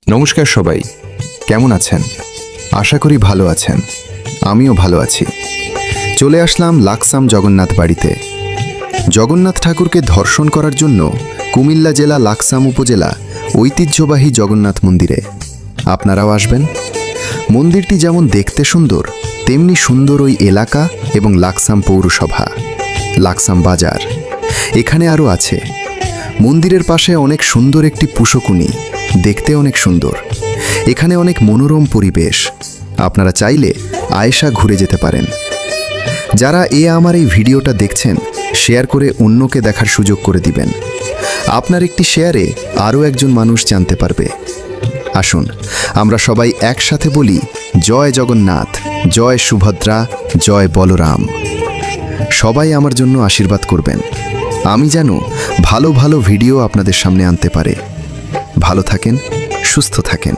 নমস্কার সবাই, কেমন আছেন? আশা করি ভালো আছেন। আমিও ভালো আছি। চলে আসলাম লাকসাম জগন্নাথ বাড়িতে। জগন্নাথ ঠাকুরকে দর্শন করার জন্য কুমিল্লা জেলা লাকসাম উপজেলা ঐতিহ্যবাহী জগন্নাথ মন্দিরে আপনারাও আসবেন। মন্দিরটি যেমন দেখতে সুন্দর, তেমনি সুন্দর ওই এলাকা এবং লাকসাম পৌরসভা, লাকসাম বাজার। এখানে আরও আছে মন্দিরের পাশে অনেক সুন্দর একটি পুষ্করিণী, দেখতে অনেক সুন্দর। এখানে অনেক মনোরম পরিবেশ, আপনারা চাইলে আয়েশা ঘুরে যেতে পারেন। যারা আমার এই ভিডিওটা দেখছেন, শেয়ার করে অন্যকে দেখার সুযোগ করে দিবেন। আপনার একটি শেয়ারে আরও একজন মানুষ জানতে পারবে। আসুন আমরা সবাই একসাথে বলি, জয় জগন্নাথ, জয় সুভদ্রা, জয় বলরাম। সবাই আমার জন্য আশীর্বাদ করবেন, আমি যেন ভালো ভালো ভিডিও আপনাদের সামনে আনতে পারে। ভালো থাকেন, সুস্থ থাকেন।